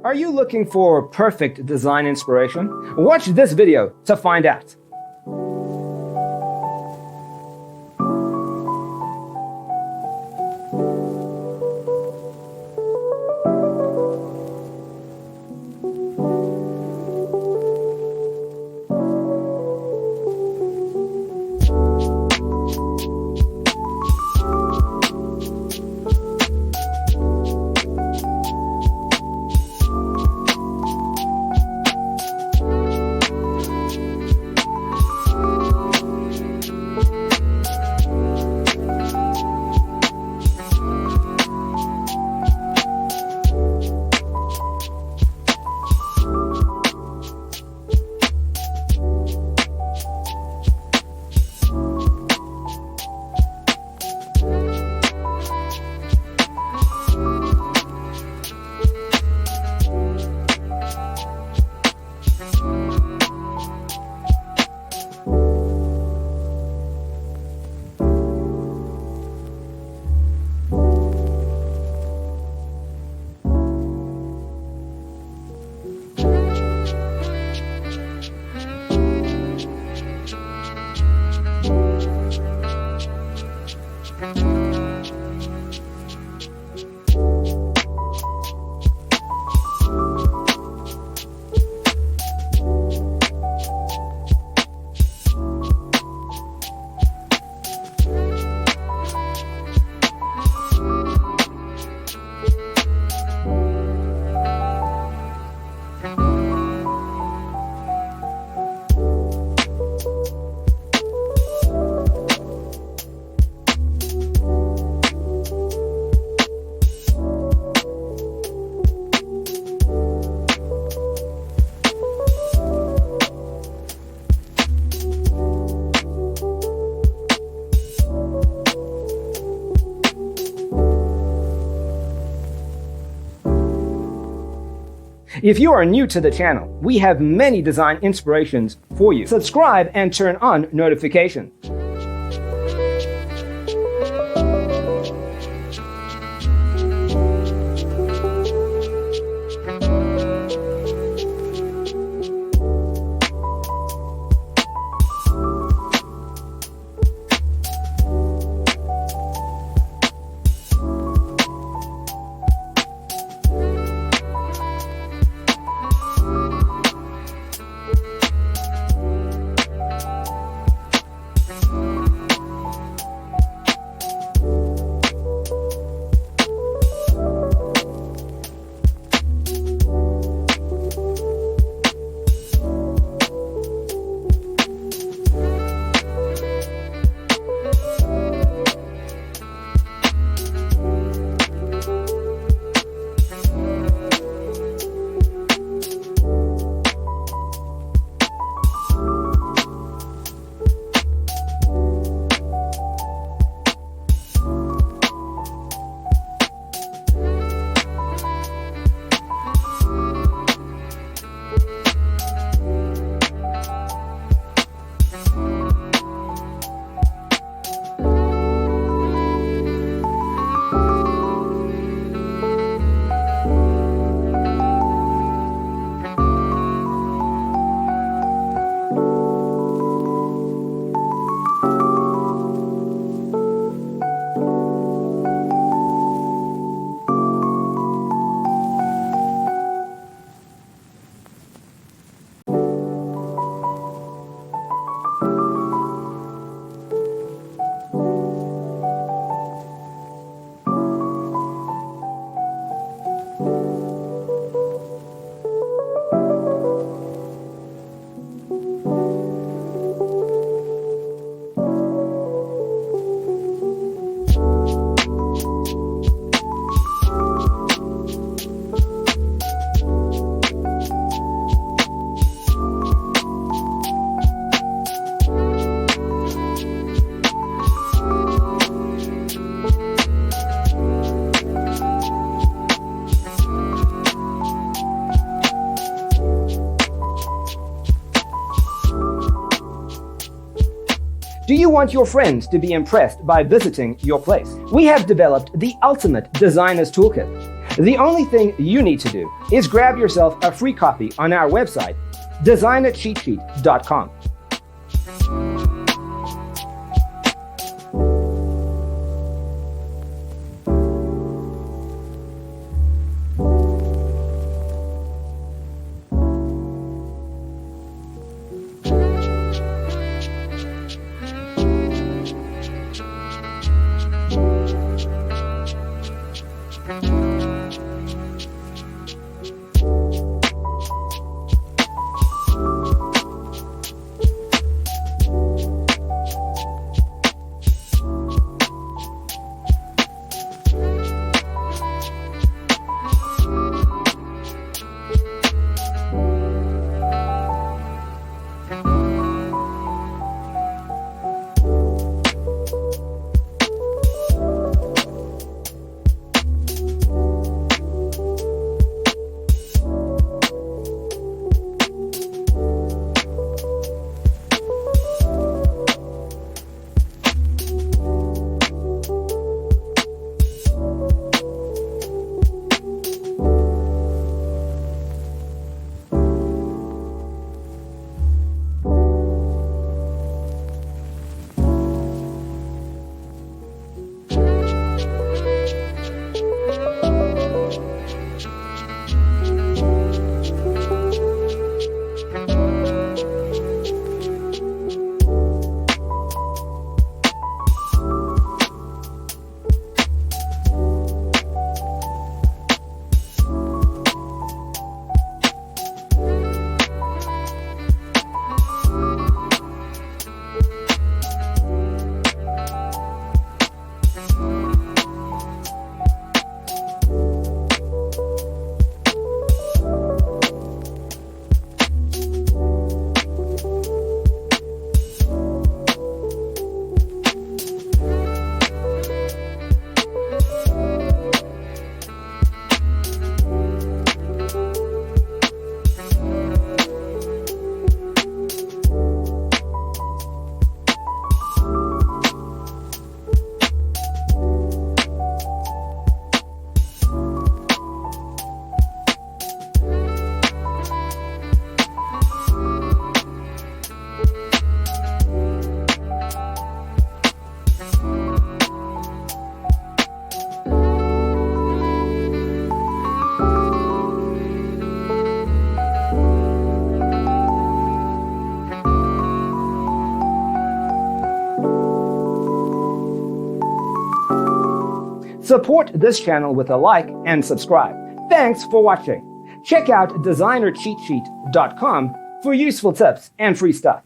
Are you looking for perfect design inspiration? Watch this video to find out. If you are new to the channel, we have many design inspirations for you. Subscribe and turn on notifications. Do you want your friends to be impressed by visiting your place? We have developed the ultimate designer's toolkit. The only thing you need to do is grab yourself a free copy on our website, designercheatsheet.com. Support this channel with a like and subscribe. Thanks for watching. Check out designercheatsheet.com for useful tips and free stuff.